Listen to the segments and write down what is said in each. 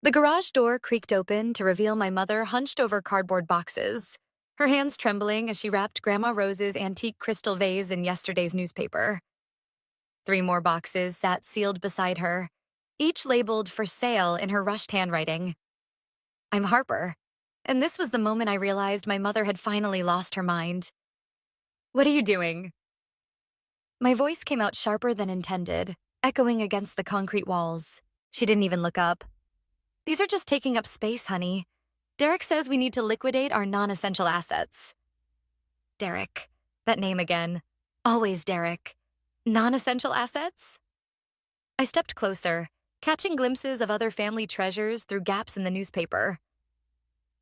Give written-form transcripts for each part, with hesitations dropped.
The garage door creaked open to reveal my mother hunched over cardboard boxes, her hands trembling as she wrapped Grandma Rose's antique crystal vase in yesterday's newspaper. Three more boxes sat sealed beside her, each labeled "for sale" in her rushed handwriting. I'm Harper, and this was the moment I realized my mother had finally lost her mind. "What are you doing?" My voice came out sharper than intended, echoing against the concrete walls. She didn't even look up. "These are just taking up space, honey. Derek says we need to liquidate our non-essential assets." Derek. That name again. Always Derek. Non-essential assets? I stepped closer, catching glimpses of other family treasures through gaps in the newspaper.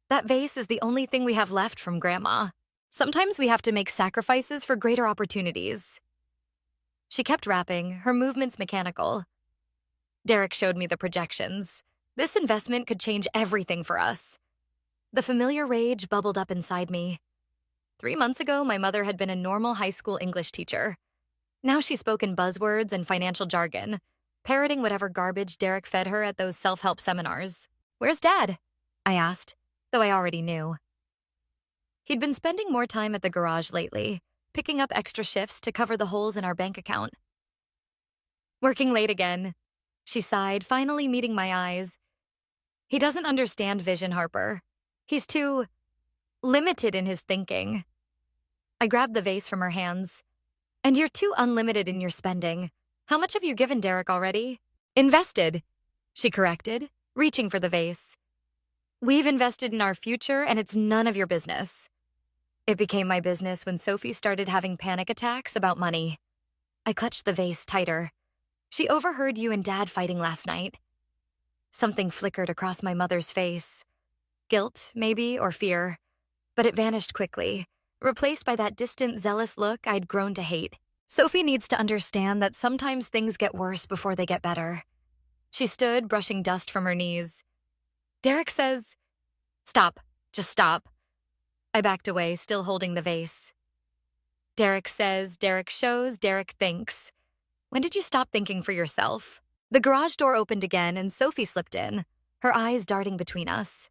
"That vase is the only thing we have left from Grandma. Sometimes we have to make sacrifices for greater opportunities." She kept rapping, her movements mechanical. Derek showed me the projections. This investment could change everything for us. The familiar rage bubbled up inside me. 3 months ago, my mother had been a normal high school English teacher. Now she spoke in buzzwords and financial jargon, parroting whatever garbage Derek fed her at those self-help seminars. "Where's Dad?" I asked, though I already knew. He'd been spending more time at the garage lately, picking up extra shifts to cover the holes in our bank account. "Working late again," she sighed, finally meeting my eyes. "He doesn't understand vision, Harper. He's too limited in his thinking." I grabbed the vase from her hands. "And you're too unlimited in your spending. How much have you given Derek already?" "Invested," she corrected, reaching for the vase. "We've invested in our future, and it's none of your business." It became my business when Sophie started having panic attacks about money. I clutched the vase tighter. "She overheard you and Dad fighting last night." Something flickered across my mother's face. Guilt, maybe, or fear. But it vanished quickly, replaced by that distant, zealous look I'd grown to hate. "Sophie needs to understand that sometimes things get worse before they get better." She stood, brushing dust from her knees. "Derek says—" "Stop. Just stop." I backed away, still holding the vase. "Derek says, Derek shows, Derek thinks. When did you stop thinking for yourself?" The garage door opened again and Sophie slipped in, her eyes darting between us.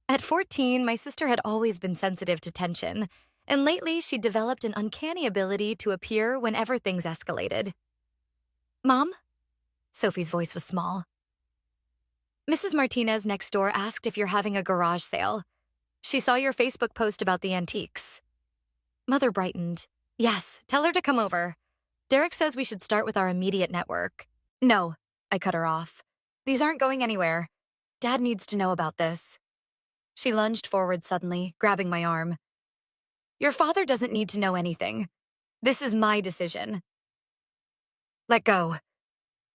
At 14, my sister had always been sensitive to tension, and lately she'd developed an uncanny ability to appear whenever things escalated. "Mom?" Sophie's voice was small. "Mrs. Martinez next door asked if you're having a garage sale. She saw your Facebook post about the antiques." Mother brightened. "Yes, tell her to come over. Derek says we should start with our immediate network." "No," I cut her off. "These aren't going anywhere. Dad needs to know about this." She lunged forward suddenly, grabbing my arm. "Your father doesn't need to know anything. This is my decision." "Let go."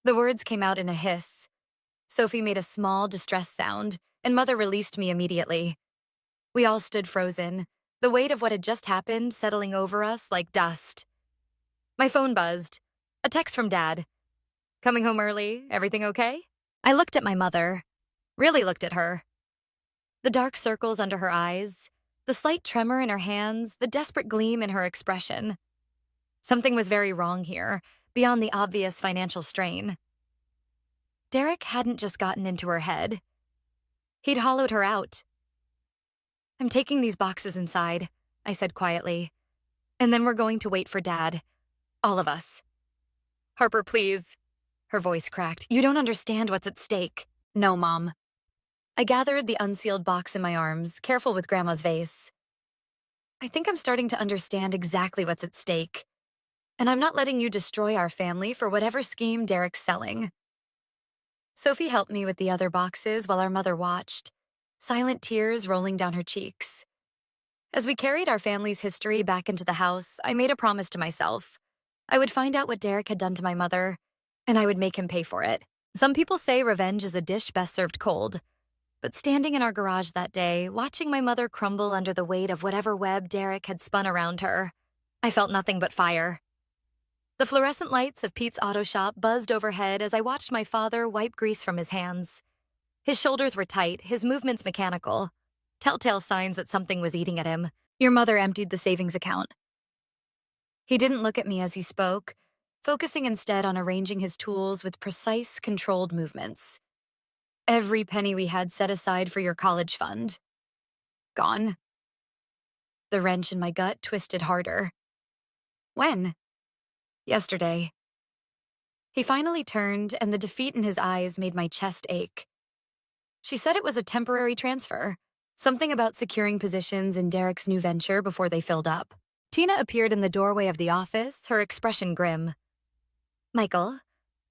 The words came out in a hiss. Sophie made a small, distressed sound, and Mother released me immediately. We all stood frozen, the weight of what had just happened settling over us like dust. My phone buzzed. A text from Dad. "Coming home early? Everything okay?" I looked at my mother. Really looked at her. The dark circles under her eyes, the slight tremor in her hands, the desperate gleam in her expression. Something was very wrong here, beyond the obvious financial strain. Derek hadn't just gotten into her head. He'd hollowed her out. "I'm taking these boxes inside," I said quietly. "And then we're going to wait for Dad. All of us." "Harper, please." Her voice cracked. "You don't understand what's at stake." "No, Mom." I gathered the unsealed box in my arms, careful with Grandma's vase. "I think I'm starting to understand exactly what's at stake. And I'm not letting you destroy our family for whatever scheme Derek's selling." Sophie helped me with the other boxes while our mother watched, silent tears rolling down her cheeks. As we carried our family's history back into the house, I made a promise to myself. I would find out what Derek had done to my mother, and I would make him pay for it. Some people say revenge is a dish best served cold. But standing in our garage that day, watching my mother crumble under the weight of whatever web Derek had spun around her, I felt nothing but fire. The fluorescent lights of Pete's auto shop buzzed overhead as I watched my father wipe grease from his hands. His shoulders were tight, his movements mechanical. Telltale signs that something was eating at him. "Your mother emptied the savings account." He didn't look at me as he spoke, focusing instead on arranging his tools with precise, controlled movements. Every penny we had set aside for your college fund. Gone. The wrench in my gut twisted harder. When? Yesterday. He finally turned, and the defeat in his eyes made my chest ache. She said it was a temporary transfer, something about securing positions in Derek's new venture before they filled up. Tina appeared in the doorway of the office, her expression grim. Michael,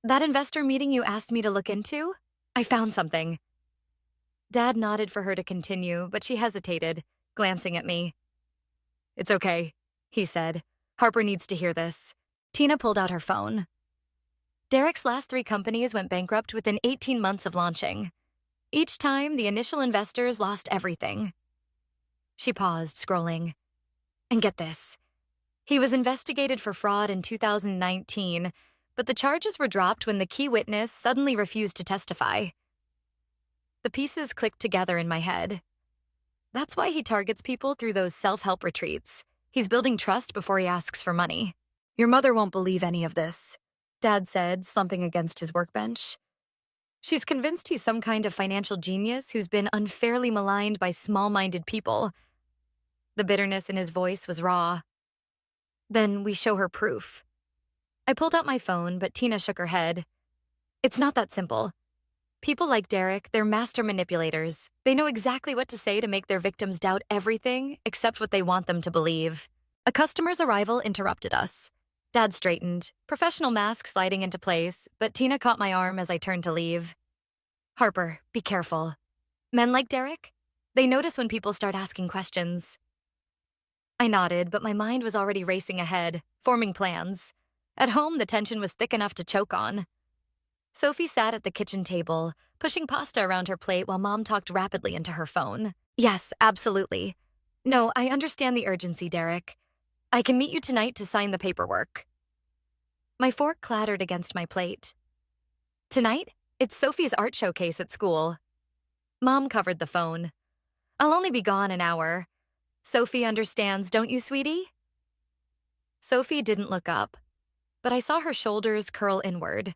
that investor meeting you asked me to look into? I found something. Dad nodded for her to continue, but she hesitated, glancing at me. It's okay, he said. Harper needs to hear this. Tina pulled out her phone. Derek's last 3 companies went bankrupt within 18 months of launching. Each time, the initial investors lost everything. She paused, scrolling. And get this. He was investigated for fraud in 2019, but the charges were dropped when the key witness suddenly refused to testify. The pieces clicked together in my head. That's why he targets people through those self-help retreats. He's building trust before he asks for money. Your mother won't believe any of this, Dad said, slumping against his workbench. She's convinced he's some kind of financial genius who's been unfairly maligned by small-minded people. The bitterness in his voice was raw. Then we show her proof. I pulled out my phone, but Tina shook her head. It's not that simple. People like Derek, they're master manipulators. They know exactly what to say to make their victims doubt everything except what they want them to believe. A customer's arrival interrupted us. Dad straightened, professional mask sliding into place, but Tina caught my arm as I turned to leave. Harper, be careful. Men like Derek? They notice when people start asking questions. I nodded, but my mind was already racing ahead, forming plans. At home, the tension was thick enough to choke on. Sophie sat at the kitchen table, pushing pasta around her plate while Mom talked rapidly into her phone. Yes, absolutely. No, I understand the urgency, Derek. I can meet you tonight to sign the paperwork. My fork clattered against my plate. Tonight? It's Sophie's art showcase at school. Mom covered the phone. I'll only be gone an hour. Sophie understands, don't you, sweetie? Sophie didn't look up, but I saw her shoulders curl inward,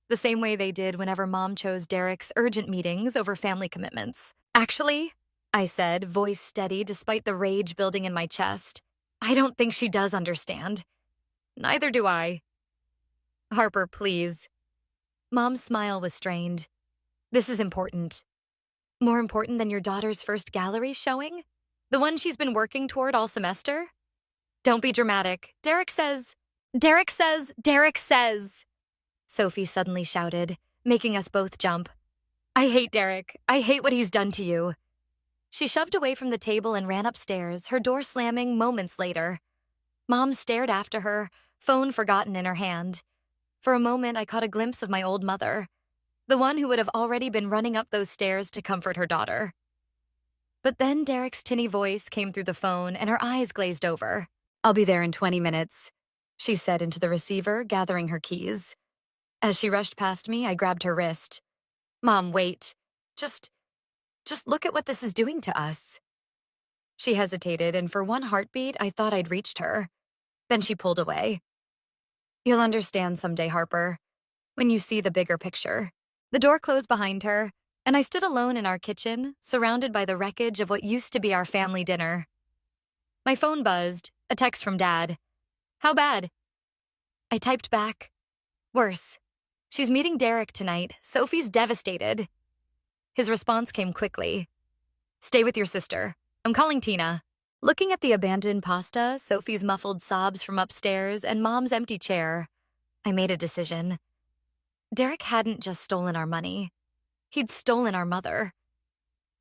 the same way they did whenever Mom chose Derek's urgent meetings over family commitments. Actually, I said, voice steady despite the rage building in my chest, I don't think she does understand. Neither do I. Harper, please. Mom's smile was strained. This is important. More important than your daughter's first gallery showing? The one she's been working toward all semester? Don't be dramatic. Derek says, Sophie suddenly shouted, making us both jump. I hate Derek. I hate what he's done to you. She shoved away from the table and ran upstairs, her door slamming moments later. Mom stared after her, phone forgotten in her hand. For a moment, I caught a glimpse of my old mother, the one who would have already been running up those stairs to comfort her daughter. But then Derek's tinny voice came through the phone and her eyes glazed over. I'll be there in 20 minutes, she said into the receiver, gathering her keys. As she rushed past me, I grabbed her wrist. Mom, wait. Just look at what this is doing to us. She hesitated, and for one heartbeat, I thought I'd reached her. Then she pulled away. You'll understand someday, Harper, when you see the bigger picture. The door closed behind her, and I stood alone in our kitchen, surrounded by the wreckage of what used to be our family dinner. My phone buzzed, a text from Dad. How bad? I typed back. Worse. She's meeting Derek tonight. Sophie's devastated. His response came quickly. Stay with your sister. I'm calling Tina. Looking at the abandoned pasta, Sophie's muffled sobs from upstairs, and Mom's empty chair, I made a decision. Derek hadn't just stolen our money. He'd stolen our mother.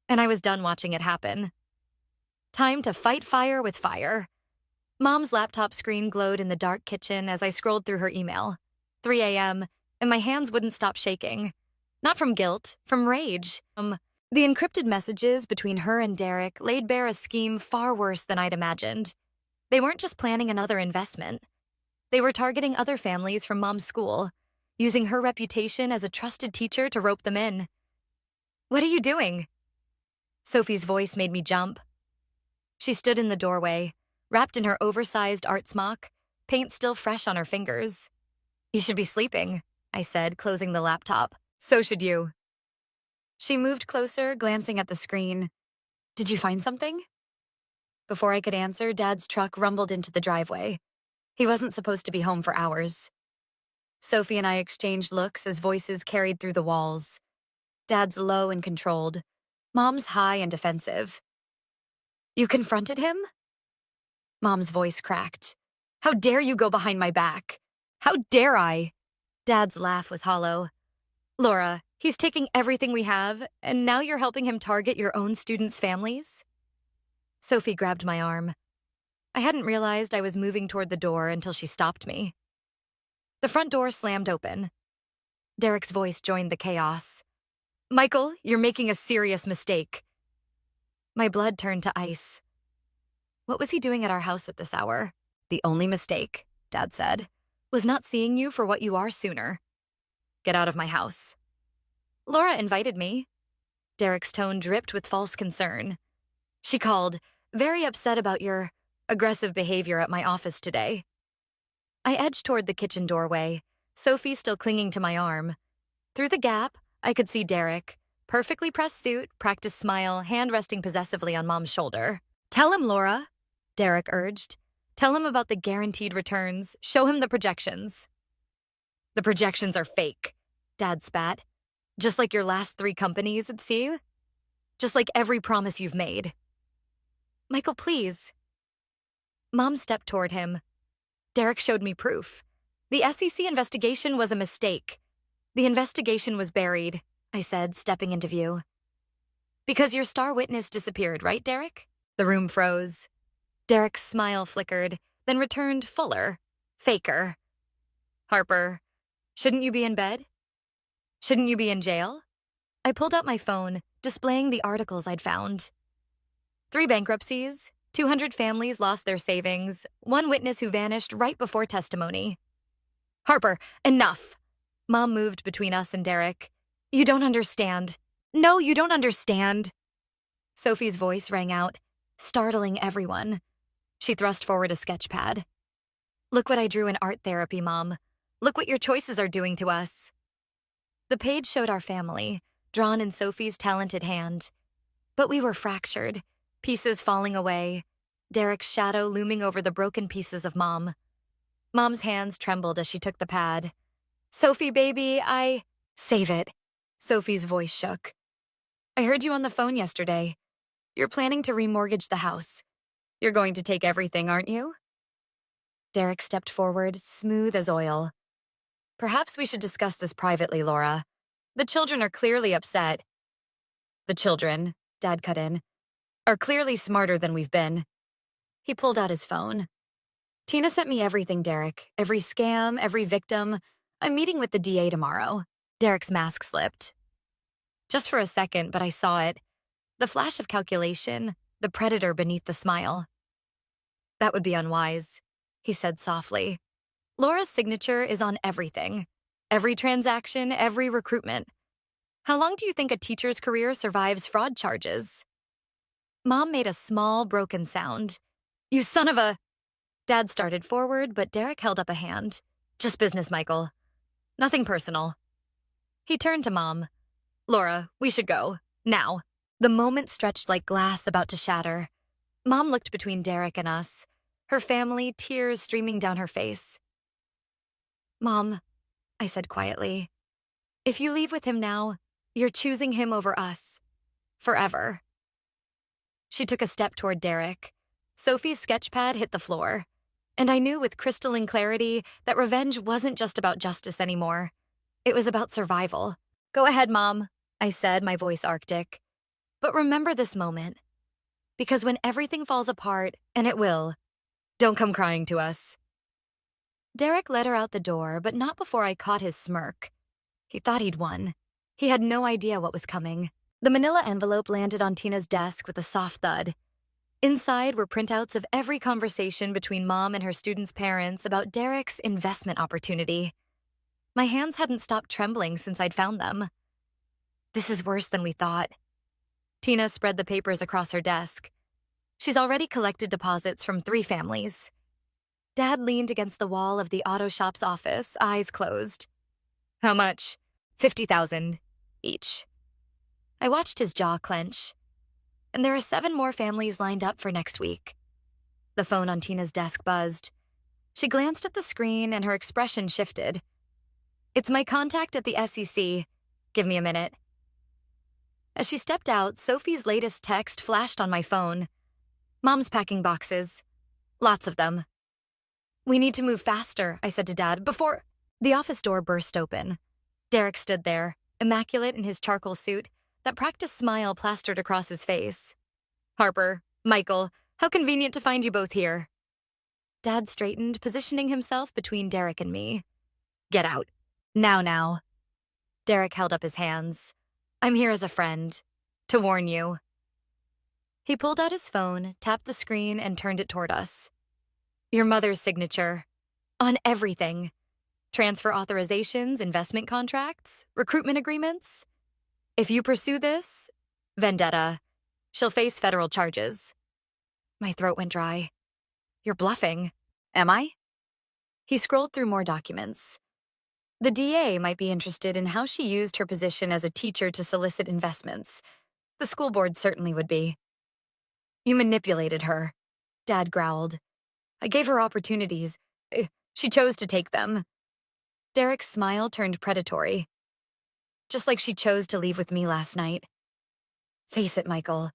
And I was done watching it happen. Time to fight fire with fire. Mom's laptop screen glowed in the dark kitchen as I scrolled through her email. 3 a.m., and my hands wouldn't stop shaking. Not from guilt, from rage. The encrypted messages between her and Derek laid bare a scheme far worse than I'd imagined. They weren't just planning another investment. They were targeting other families from Mom's school, using her reputation as a trusted teacher to rope them in. What are you doing? Sophie's voice made me jump. She stood in the doorway, wrapped in her oversized art smock, paint still fresh on her fingers. You should be sleeping, I said, closing the laptop. So should you. She moved closer, glancing at the screen. Did you find something? Before I could answer, Dad's truck rumbled into the driveway. He wasn't supposed to be home for hours. Sophie and I exchanged looks as voices carried through the walls. Dad's low and controlled. Mom's high and defensive. You confronted him? Mom's voice cracked. How dare you go behind my back? How dare I? Dad's laugh was hollow. Laura, he's taking everything we have, and now you're helping him target your own students' families? Sophie grabbed my arm. I hadn't realized I was moving toward the door until she stopped me. The front door slammed open. Derek's voice joined the chaos. Michael, you're making a serious mistake. My blood turned to ice. What was he doing at our house at this hour? The only mistake, Dad said, was not seeing you for what you are sooner. Get out of my house. Laura invited me. Derek's tone dripped with false concern. She called, very upset about your aggressive behavior at my office today. I edged toward the kitchen doorway, Sophie still clinging to my arm. Through the gap, I could see Derek, perfectly pressed suit, practiced smile, hand resting possessively on Mom's shoulder. Tell him, Laura, Derek urged. Tell him about the guaranteed returns. Show him the projections. The projections are fake, Dad spat. Just like your last 3 companies at sea. Just like every promise you've made. Michael, please. Mom stepped toward him. Derek showed me proof. The SEC investigation was a mistake. The investigation was buried, I said, stepping into view. Because your star witness disappeared, right, Derek? The room froze. Derek's smile flickered, then returned fuller, faker. Harper, shouldn't you be in bed? Shouldn't you be in jail? I pulled out my phone, displaying the articles I'd found. 3 bankruptcies, 200 families lost their savings, 1 witness who vanished right before testimony. Harper, enough! Mom moved between us and Derek. You don't understand. No, you don't understand. Sophie's voice rang out, startling everyone. She thrust forward a sketch pad. Look what I drew in art therapy, Mom. Look what your choices are doing to us. The page showed our family, drawn in Sophie's talented hand. But we were fractured, pieces falling away, Derek's shadow looming over the broken pieces of Mom. Mom's hands trembled as she took the pad. Sophie, baby, Save it. Sophie's voice shook. I heard you on the phone yesterday. You're planning to remortgage the house. You're going to take everything, aren't you? Derek stepped forward, smooth as oil. Perhaps we should discuss this privately, Laura. The children are clearly upset. The children, Dad cut in, are clearly smarter than we've been. He pulled out his phone. Tina sent me everything, Derek. Every scam, every victim. I'm meeting with the DA tomorrow. Derek's mask slipped. Just for a second, but I saw it. The flash of calculation, the predator beneath the smile. That would be unwise, he said softly. Laura's signature is on everything. Every transaction, every recruitment. How long do you think a teacher's career survives fraud charges? Mom made a small, broken sound. You son of a... Dad started forward, but Derek held up a hand. Just business, Michael. Nothing personal. He turned to Mom. Laura, we should go. Now. The moment stretched like glass about to shatter. Mom looked between Derek and us, her family, tears streaming down her face. Mom, I said quietly, if you leave with him now, you're choosing him over us. Forever. She took a step toward Derek. Sophie's sketchpad hit the floor. And I knew with crystalline clarity that revenge wasn't just about justice anymore. It was about survival. Go ahead, Mom, I said, my voice arctic. But remember this moment. Because when everything falls apart, and it will, don't come crying to us. Derek led her out the door, but not before I caught his smirk. He thought he'd won. He had no idea what was coming. The manila envelope landed on Tina's desk with a soft thud. Inside were printouts of every conversation between Mom and her students' parents about Derek's investment opportunity. My hands hadn't stopped trembling since I'd found them. This is worse than we thought. Tina spread the papers across her desk. She's already collected deposits from 3 families. Dad leaned against the wall of the auto shop's office, eyes closed. How much? $50,000 each. I watched his jaw clench. And there are 7 more families lined up for next week. The phone on Tina's desk buzzed. She glanced at the screen and her expression shifted. It's my contact at the SEC. Give me a minute. As she stepped out, Sophie's latest text flashed on my phone. Mom's packing boxes. Lots of them. We need to move faster, I said to Dad, before... The office door burst open. Derek stood there, immaculate in his charcoal suit, that practiced smile plastered across his face. Harper, Michael, how convenient to find you both here. Dad straightened, positioning himself between Derek and me. Get out. Now. Derek held up his hands. I'm here as a friend. To warn you. He pulled out his phone, tapped the screen, and turned it toward us. Your mother's signature. On everything. Transfer authorizations, investment contracts, recruitment agreements. If you pursue this, vendetta, she'll face federal charges. My throat went dry. You're bluffing. Am I? He scrolled through more documents. The DA might be interested in how she used her position as a teacher to solicit investments. The school board certainly would be. You manipulated her, Dad growled. I gave her opportunities. She chose to take them. Derek's smile turned predatory. Just like she chose to leave with me last night. Face it, Michael.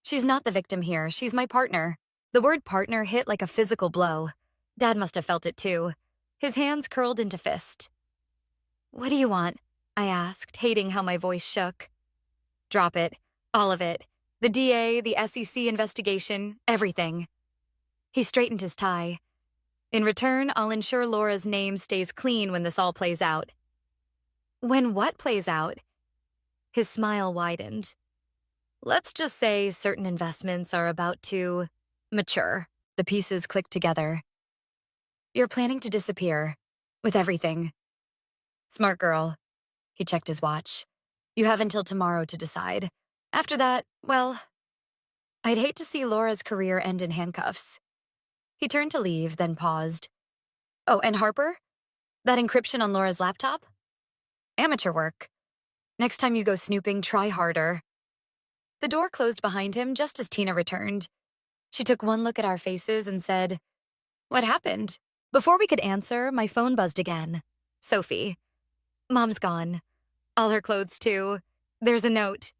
She's not the victim here. She's my partner. The word partner hit like a physical blow. Dad must have felt it too. His hands curled into fist. What do you want? I asked, hating how my voice shook. Drop it. All of it. The DA, the SEC investigation, everything. He straightened his tie. In return, I'll ensure Laura's name stays clean when this all plays out. When what plays out? His smile widened. Let's just say certain investments are about to mature. The pieces clicked together. You're planning to disappear. With everything. Smart girl. He checked his watch. You have until tomorrow to decide. After that, well, I'd hate to see Laura's career end in handcuffs. He turned to leave, then paused. Oh, and Harper? That encryption on Laura's laptop? Amateur work. Next time you go snooping, try harder. The door closed behind him just as Tina returned. She took one look at our faces and said, What happened? Before we could answer, my phone buzzed again. Sophie. Mom's gone. All her clothes, too. There's a note.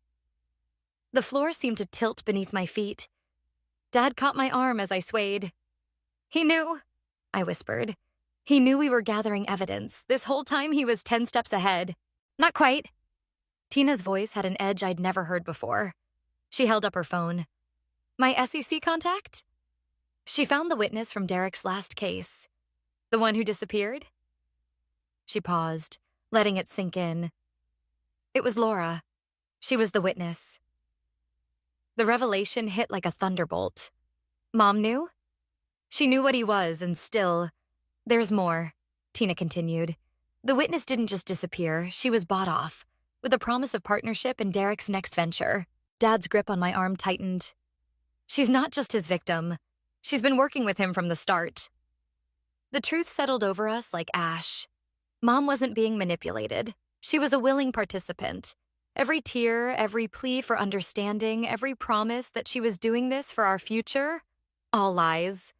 The floor seemed to tilt beneath my feet. Dad caught my arm as I swayed. He knew, I whispered. He knew we were gathering evidence. This whole time he was 10 steps ahead. Not quite. Tina's voice had an edge I'd never heard before. She held up her phone. My SEC contact? She found the witness from Derek's last case. The one who disappeared? She paused, letting it sink in. It was Laura. She was the witness. The revelation hit like a thunderbolt. Mom knew? She knew what he was, and still... There's more, Tina continued. The witness didn't just disappear, she was bought off, with a promise of partnership in Derek's next venture. Dad's grip on my arm tightened. She's not just his victim. She's been working with him from the start. The truth settled over us like ash. Mom wasn't being manipulated. She was a willing participant. Every tear, every plea for understanding, every promise that she was doing this for our future, all lies.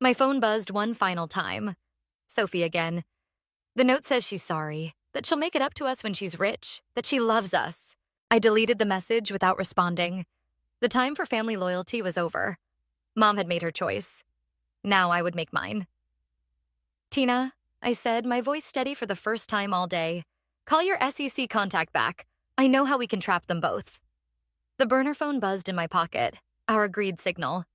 My phone buzzed one final time. Sophie again. The note says she's sorry, that she'll make it up to us when she's rich, that she loves us. I deleted the message without responding. The time for family loyalty was over. Mom had made her choice. Now I would make mine. Tina, I said, my voice steady for the first time all day. Call your SEC contact back. I know how we can trap them both. The burner phone buzzed in my pocket, our agreed signal.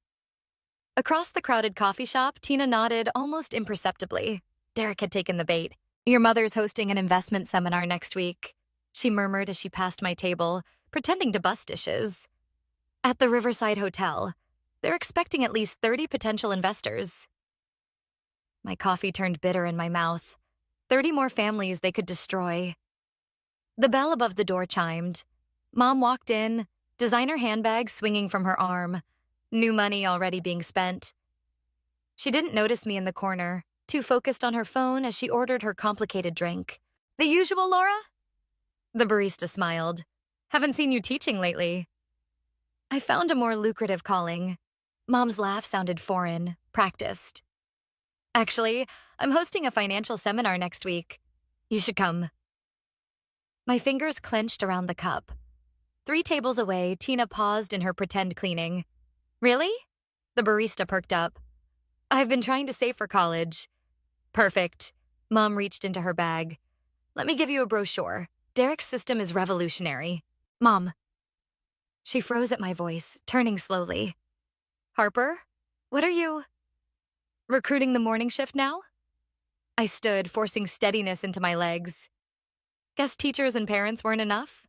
Across the crowded coffee shop, Tina nodded almost imperceptibly. Derek had taken the bait. Your mother's hosting an investment seminar next week, she murmured as she passed my table, pretending to bust dishes. At the Riverside Hotel. They're expecting at least 30 potential investors. My coffee turned bitter in my mouth. 30 more families they could destroy. The bell above the door chimed. Mom walked in, designer handbag swinging from her arm. New money already being spent. She didn't notice me in the corner, too focused on her phone as she ordered her complicated drink. The usual, Laura? The barista smiled. Haven't seen you teaching lately. I found a more lucrative calling. Mom's laugh sounded foreign, practiced. Actually, I'm hosting a financial seminar next week. You should come. My fingers clenched around the cup. 3 tables away, Tina paused in her pretend cleaning. Really? The barista perked up. I've been trying to save for college. Perfect. Mom reached into her bag. Let me give you a brochure. Derek's system is revolutionary. Mom. She froze at my voice, turning slowly. Harper, what are you? Recruiting the morning shift now? I stood, forcing steadiness into my legs. Guess teachers and parents weren't enough?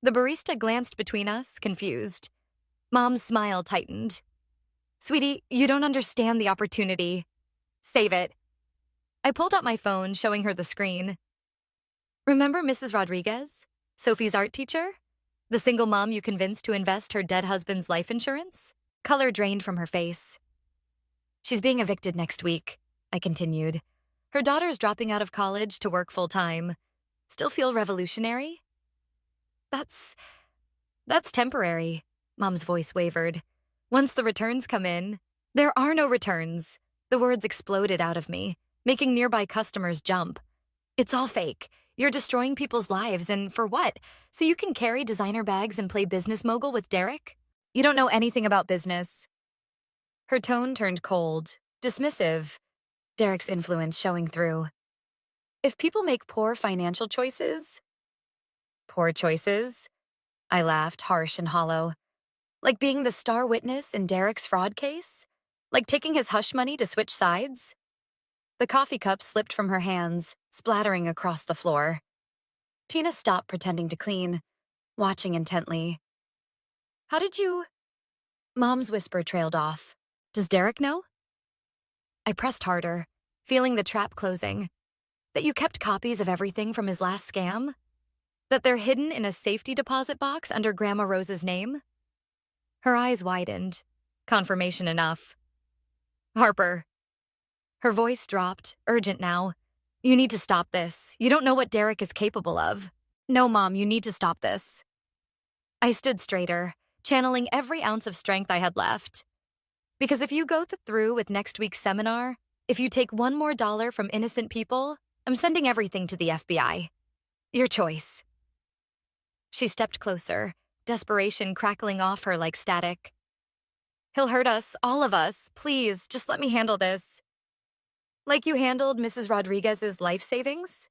The barista glanced between us, confused. Mom's smile tightened. Sweetie, you don't understand the opportunity. Save it. I pulled out my phone, showing her the screen. Remember Mrs. Rodriguez, Sophie's art teacher? The single mom you convinced to invest her dead husband's life insurance? Color drained from her face. She's being evicted next week, I continued. Her daughter's dropping out of college to work full-time. Still feel revolutionary? That's temporary, Mom's voice wavered. Once the returns come in, there are no returns. The words exploded out of me, making nearby customers jump. It's all fake. You're destroying people's lives, and for what? So you can carry designer bags and play business mogul with Derek? You don't know anything about business. Her tone turned cold, dismissive, Derek's influence showing through. If people make poor financial choices... Poor choices? I laughed, harsh and hollow. Like being the star witness in Derek's fraud case? Like taking his hush money to switch sides? The coffee cup slipped from her hands, splattering across the floor. Tina stopped pretending to clean, watching intently. How did you... Mom's whisper trailed off. Does Derek know? I pressed harder, feeling the trap closing. That you kept copies of everything from his last scam? That they're hidden in a safety deposit box under Grandma Rose's name? Her eyes widened. Confirmation enough. Harper. Her voice dropped, urgent now. You need to stop this. You don't know what Derek is capable of. No, Mom, you need to stop this. I stood straighter, channeling every ounce of strength I had left. Because if you go through with next week's seminar, if you take one more dollar from innocent people, I'm sending everything to the FBI. Your choice. She stepped closer, desperation crackling off her like static. He'll hurt us, all of us. Please, just let me handle this. Like you handled Mrs. Rodriguez's life savings?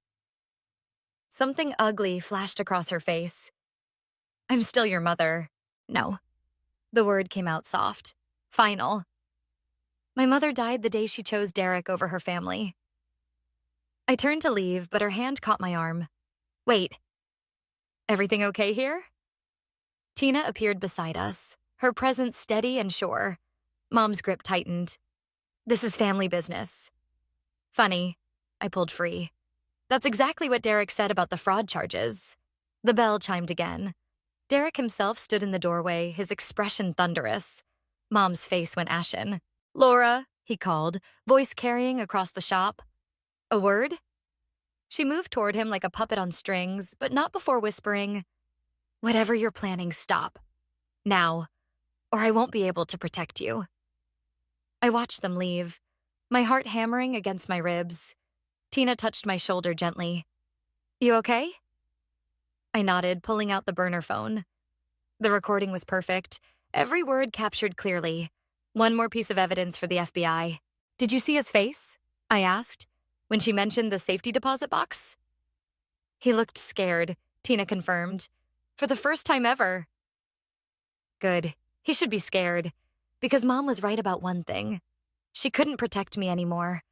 Something ugly flashed across her face. I'm still your mother. No. The word came out soft. Final. My mother died the day she chose Derek over her family. I turned to leave, but her hand caught my arm. Wait. Everything okay here? Tina appeared beside us, her presence steady and sure. Mom's grip tightened. This is family business. Funny. I pulled free. That's exactly what Derek said about the fraud charges. The bell chimed again. Derek himself stood in the doorway, his expression thunderous. Mom's face went ashen. Laura, he called, voice carrying across the shop. A word? She moved toward him like a puppet on strings, but not before whispering, Whatever you're planning, stop. Now, or I won't be able to protect you. I watched them leave, my heart hammering against my ribs. Tina touched my shoulder gently. You okay? I nodded, pulling out the burner phone. The recording was perfect, every word captured clearly. One more piece of evidence for the FBI. Did you see his face? I asked, when she mentioned the safety deposit box. He looked scared, Tina confirmed. For the first time ever. Good. He should be scared. Because Mom was right about one thing. She couldn't protect me anymore.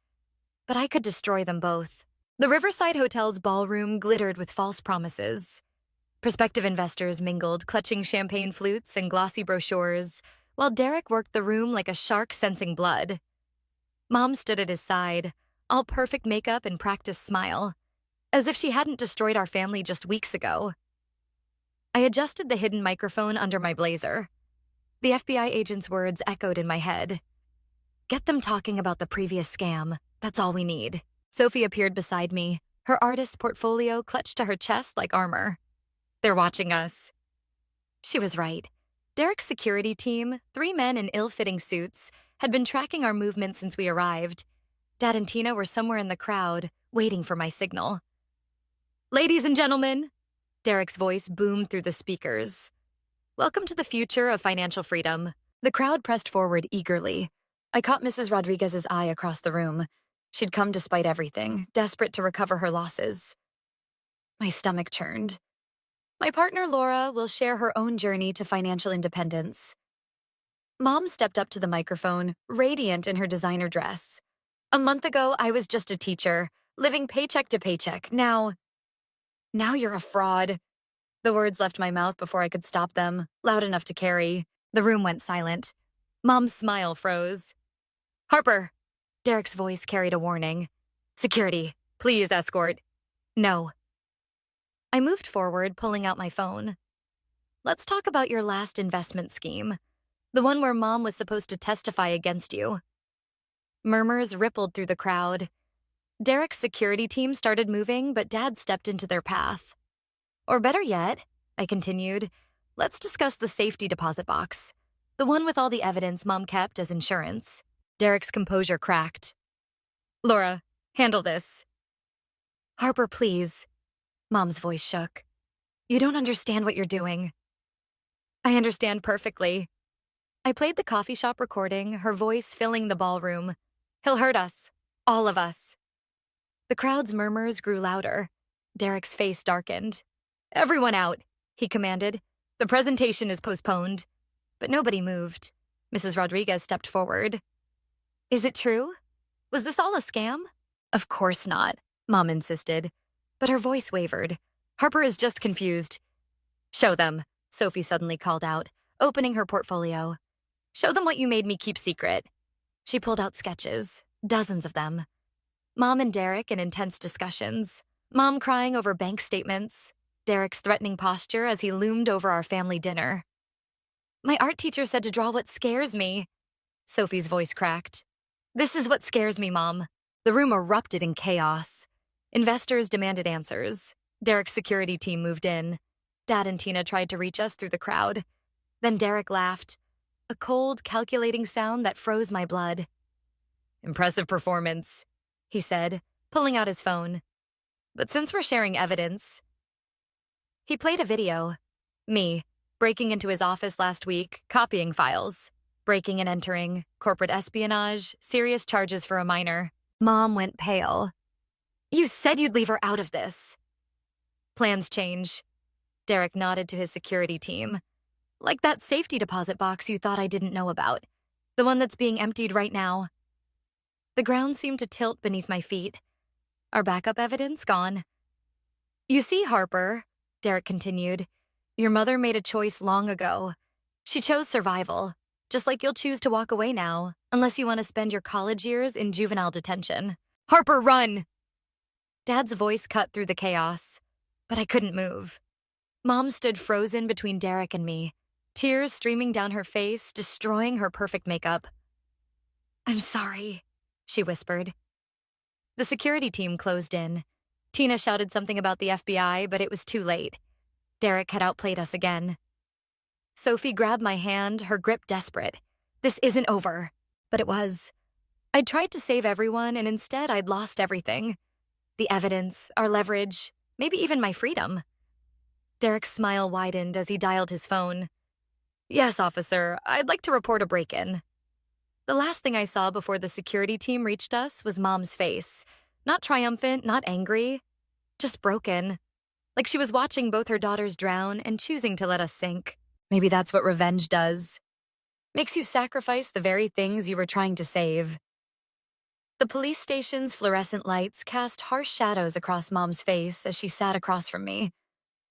But I could destroy them both. The Riverside Hotel's ballroom glittered with false promises. Prospective investors mingled, clutching champagne flutes and glossy brochures, while Derek worked the room like a shark sensing blood. Mom stood at his side, all perfect makeup and practiced smile, as if she hadn't destroyed our family just weeks ago. I adjusted the hidden microphone under my blazer. The FBI agent's words echoed in my head. Get them talking about the previous scam. That's all we need. Sophie appeared beside me, her artist's portfolio clutched to her chest like armor. They're watching us. She was right. Derek's security team, 3 men in ill-fitting suits, had been tracking our movements since we arrived. Dad and Tina were somewhere in the crowd, waiting for my signal. Ladies and gentlemen, Derek's voice boomed through the speakers. Welcome to the future of financial freedom. The crowd pressed forward eagerly. I caught Mrs. Rodriguez's eye across the room. She'd come despite everything, desperate to recover her losses. My stomach churned. My partner, Laura, will share her own journey to financial independence. Mom stepped up to the microphone, radiant in her designer dress. A month ago, I was just a teacher, living paycheck to paycheck. Now you're a fraud. The words left my mouth before I could stop them, loud enough to carry. The room went silent. Mom's smile froze. Harper! Derek's voice carried a warning. Security, please escort. No. I moved forward, pulling out my phone. Let's talk about your last investment scheme. The one where Mom was supposed to testify against you. Murmurs rippled through the crowd. Derek's security team started moving, but Dad stepped into their path. Or better yet, I continued, let's discuss the safety deposit box. The one with all the evidence Mom kept as insurance. Derek's composure cracked. Laura, handle this. Harper, please. Mom's voice shook. You don't understand what you're doing. I understand perfectly. I played the coffee shop recording, her voice filling the ballroom. He'll hurt us. All of us. The crowd's murmurs grew louder. Derek's face darkened. Everyone out, he commanded. The presentation is postponed. But nobody moved. Mrs. Rodriguez stepped forward. Is it true? Was this all a scam? Of course not, Mom insisted. But her voice wavered. Harper is just confused. Show them, Sophie suddenly called out, opening her portfolio. Show them what you made me keep secret. She pulled out sketches, dozens of them. Mom and Derek in intense discussions. Mom crying over bank statements. Derek's threatening posture as he loomed over our family dinner. My art teacher said to draw what scares me. Sophie's voice cracked. This is what scares me, Mom. The room erupted in chaos. Investors demanded answers. Derek's security team moved in. Dad and Tina tried to reach us through the crowd. Then Derek laughed. A cold, calculating sound that froze my blood. Impressive performance, he said, pulling out his phone. But since we're sharing evidence... He played a video. Me, breaking into his office last week, copying files. Breaking and entering, corporate espionage, serious charges for a minor. Mom went pale. You said you'd leave her out of this. Plans change. Derek nodded to his security team. Like that safety deposit box you thought I didn't know about. The one that's being emptied right now. The ground seemed to tilt beneath my feet. Our backup evidence gone. You see, Harper, Derek continued, your mother made a choice long ago. She chose survival, just like you'll choose to walk away now, unless you want to spend your college years in juvenile detention. Harper, run! Dad's voice cut through the chaos, but I couldn't move. Mom stood frozen between Derek and me, tears streaming down her face, destroying her perfect makeup. I'm sorry, she whispered. The security team closed in. Tina shouted something about the FBI, but it was too late. Derek had outplayed us again. Sophie grabbed my hand, her grip desperate. This isn't over. But it was. I'd tried to save everyone, and instead I'd lost everything. The evidence, our leverage, maybe even my freedom. Derek's smile widened as he dialed his phone. Yes, officer, I'd like to report a break-in. The last thing I saw before the security team reached us was Mom's face. Not triumphant, not angry, just broken. Like she was watching both her daughters drown and choosing to let us sink. Maybe that's what revenge does. Makes you sacrifice the very things you were trying to save. The police station's fluorescent lights cast harsh shadows across Mom's face as she sat across from me.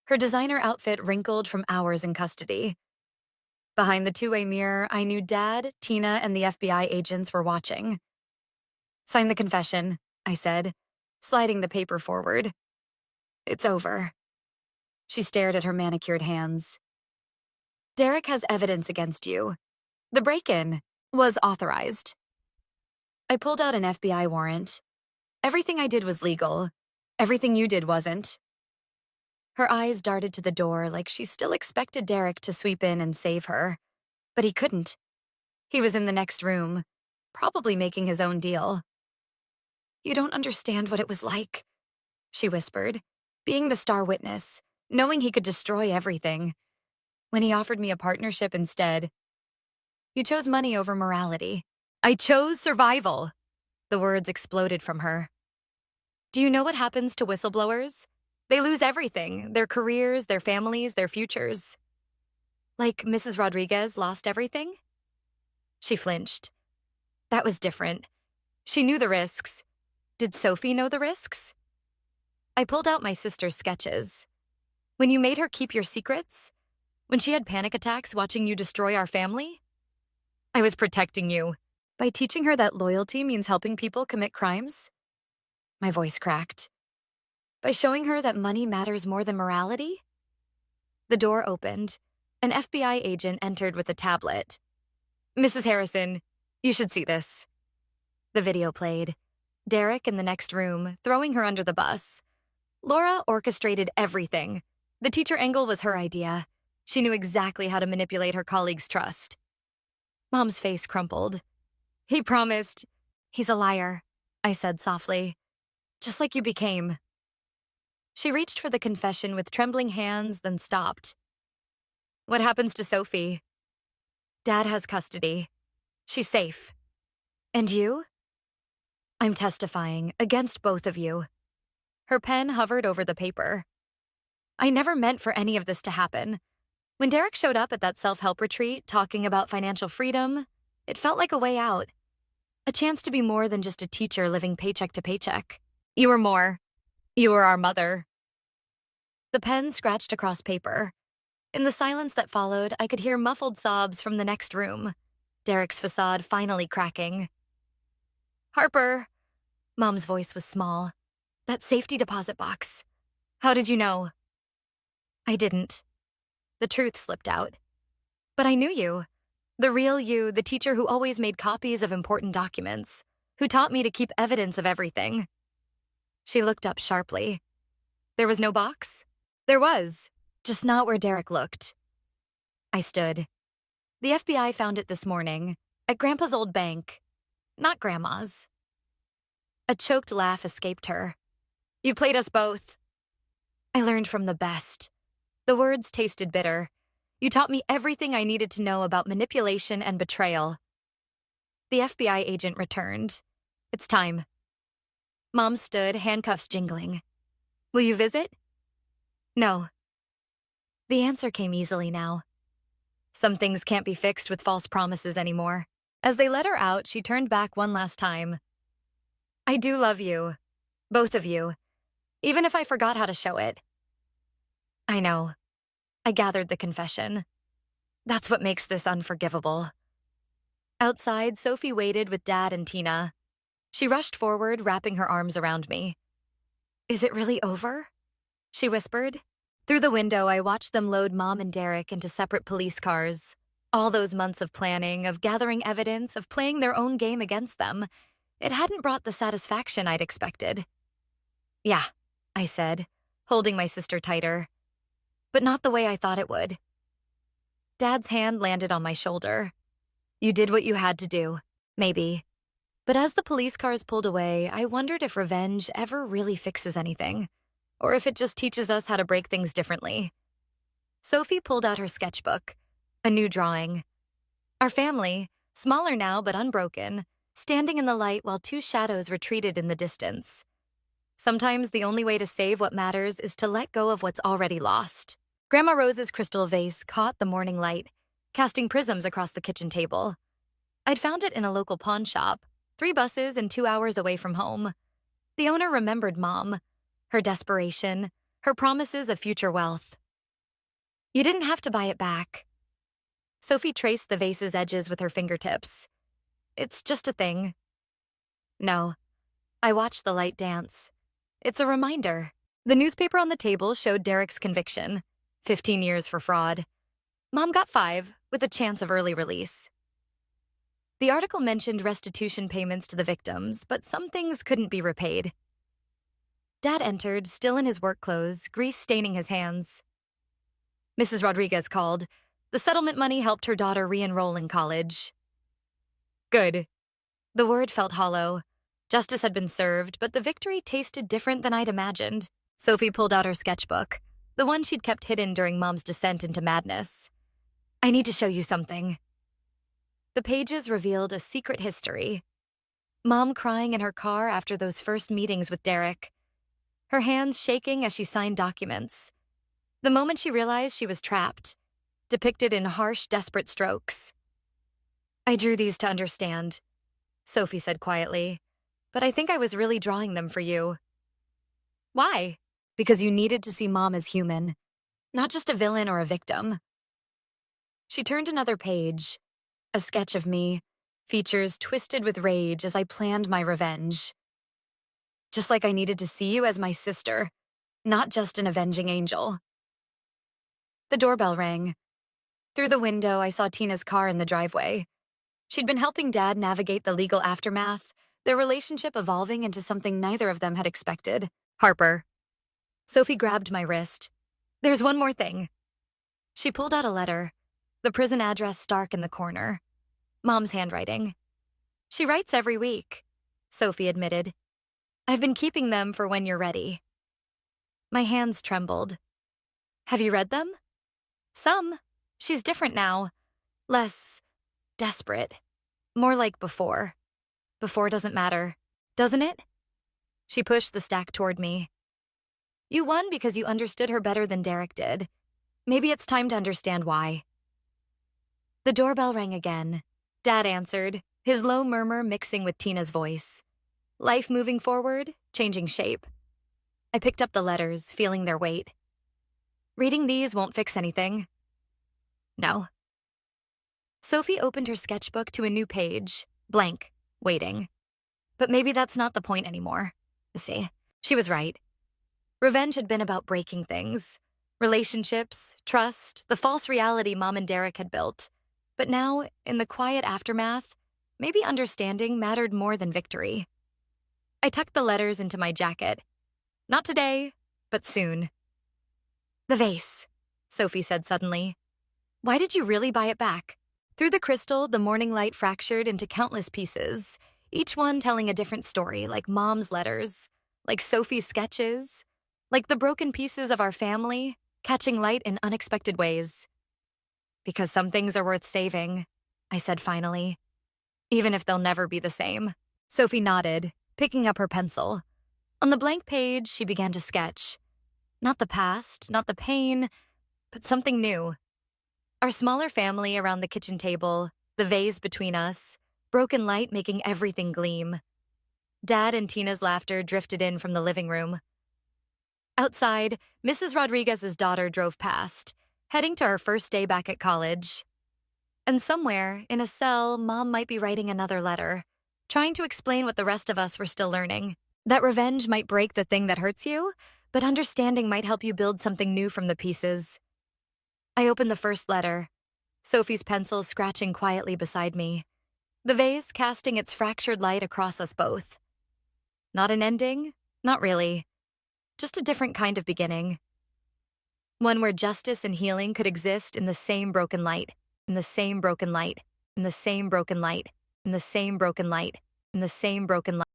Her designer outfit wrinkled from hours in custody. Behind the two-way mirror, I knew Dad, Tina, and the FBI agents were watching. Sign the confession, I said, sliding the paper forward. It's over. She stared at her manicured hands. Derek has evidence against you. The break-in was authorized. I pulled out an FBI warrant. Everything I did was legal. Everything you did wasn't. Her eyes darted to the door like she still expected Derek to sweep in and save her. But he couldn't. He was in the next room, probably making his own deal. "You don't understand what it was like," she whispered, being the star witness, knowing he could destroy everything. "When he offered me a partnership instead, you chose money over morality." "I chose survival." The words exploded from her. "Do you know what happens to whistleblowers? They lose everything, their careers, their families, their futures. Like Mrs. Rodriguez lost everything?" She flinched. That was different. She knew the risks. Did Sophie know the risks? I pulled out my sister's sketches. "When you made her keep your secrets? When she had panic attacks watching you destroy our family? I was protecting you. By teaching her that loyalty means helping people commit crimes?" My voice cracked. "By showing her that money matters more than morality?" The door opened. An FBI agent entered with a tablet. "Mrs. Harrison, you should see this." The video played. Derek in the next room, throwing her under the bus. Laura orchestrated everything. The teacher angle was her idea. She knew exactly how to manipulate her colleagues' trust. Mom's face crumpled. "He promised." "He's a liar," I said softly. "Just like you became." She reached for the confession with trembling hands, then stopped. "What happens to Sophie?" "Dad has custody. She's safe." "And you?" "I'm testifying against both of you." Her pen hovered over the paper. "I never meant for any of this to happen. When Derek showed up at that self-help retreat talking about financial freedom, it felt like a way out. A chance to be more than just a teacher living paycheck to paycheck. You were more. You were our mother." The pen scratched across paper. In the silence that followed, I could hear muffled sobs from the next room, Derek's facade finally cracking. "Harper," Mom's voice was small. "That safety deposit box. How did you know?" I didn't. The truth slipped out. "But I knew you. The real you, the teacher who always made copies of important documents, who taught me to keep evidence of everything." She looked up sharply. "There was no box?" "There was, just not where Derek looked." I stood. "The FBI found it this morning, at Grandpa's old bank. Not Grandma's." A choked laugh escaped her. "You played us both." "I learned from the best." The words tasted bitter. "You taught me everything I needed to know about manipulation and betrayal." The FBI agent returned. "It's time." Mom stood, handcuffs jingling. "Will you visit?" "No." The answer came easily now. Some things can't be fixed with false promises anymore. As they let her out, she turned back one last time. "I do love you. Both of you. Even if I forgot how to show it." "I know." I gathered the confession. "That's what makes this unforgivable." Outside, Sophie waited with Dad and Tina. She rushed forward, wrapping her arms around me. "Is it really over?" she whispered. Through the window, I watched them load Mom and Derek into separate police cars. All those months of planning, of gathering evidence, of playing their own game against them, it hadn't brought the satisfaction I'd expected. "Yeah," I said, holding my sister tighter. "But not the way I thought it would." Dad's hand landed on my shoulder. "You did what you had to do, maybe." But as the police cars pulled away, I wondered if revenge ever really fixes anything, or if it just teaches us how to break things differently. Sophie pulled out her sketchbook, a new drawing. Our family, smaller now but unbroken, standing in the light while two shadows retreated in the distance. Sometimes the only way to save what matters is to let go of what's already lost. Grandma Rose's crystal vase caught the morning light, casting prisms across the kitchen table. I'd found it in a local pawn shop, 3 buses and 2 hours away from home. The owner remembered Mom, her desperation, her promises of future wealth. "You didn't have to buy it back." Sophie traced the vase's edges with her fingertips. "It's just a thing." "No." I watched the light dance. "It's a reminder." The newspaper on the table showed Derek's conviction, 15 years for fraud. Mom got 5, with a chance of early release. The article mentioned restitution payments to the victims, but some things couldn't be repaid. Dad entered, still in his work clothes, grease staining his hands. Mrs. Rodriguez called. The settlement money helped her daughter re-enroll in college. Good. The word felt hollow. Justice had been served, but the victory tasted different than I'd imagined. Sophie pulled out her sketchbook, the one she'd kept hidden during Mom's descent into madness. I need to show you something. The pages revealed a secret history. Mom crying in her car after those first meetings with Derek. Her hands shaking as she signed documents. The moment she realized she was trapped, depicted in harsh, desperate strokes. I drew these to understand, Sophie said quietly, but I think I was really drawing them for you. Why? Because you needed to see Mom as human, not just a villain or a victim. She turned another page, a sketch of me, features twisted with rage as I planned my revenge. Just like I needed to see you as my sister, not just an avenging angel. The doorbell rang. Through the window, I saw Tina's car in the driveway. She'd been helping Dad navigate the legal aftermath, their relationship evolving into something neither of them had expected. Harper. Sophie grabbed my wrist. There's one more thing. She pulled out a letter, the prison address stark in the corner. Mom's handwriting. She writes every week, Sophie admitted. I've been keeping them for when you're ready. My hands trembled. Have you read them? Some. She's different now. Less desperate. More like before. Before doesn't matter, doesn't it? She pushed the stack toward me. You won because you understood her better than Derek did. Maybe it's time to understand why. The doorbell rang again. Dad answered, his low murmur mixing with Tina's voice. Life moving forward, changing shape. I picked up the letters, feeling their weight. Reading these won't fix anything. No. Sophie opened her sketchbook to a new page, blank, waiting. But maybe that's not the point anymore. See, she was right. Revenge had been about breaking things. Relationships, trust, the false reality Mom and Derek had built. But now, in the quiet aftermath, maybe understanding mattered more than victory. I tucked the letters into my jacket. Not today, but soon. The vase, Sophie said suddenly. Why did you really buy it back? Through the crystal, the morning light fractured into countless pieces, each one telling a different story, like Mom's letters, like Sophie's sketches, like the broken pieces of our family, catching light in unexpected ways. Because some things are worth saving, I said finally, even if they'll never be the same. Sophie nodded, picking up her pencil. On the blank page, she began to sketch. Not the past, not the pain, but something new. Our smaller family around the kitchen table, the vase between us, broken light making everything gleam. Dad and Tina's laughter drifted in from the living room. Outside, Mrs. Rodriguez's daughter drove past, heading to her first day back at college. And somewhere, in a cell, Mom might be writing another letter, trying to explain what the rest of us were still learning. That revenge might break the thing that hurts you, but understanding might help you build something new from the pieces. I opened the first letter, Sophie's pencil scratching quietly beside me, the vase casting its fractured light across us both. Not an ending, not really. Just a different kind of beginning. One where justice and healing could exist in the same broken light, in the same broken light, in the same broken light, in the same broken light, in the same broken light.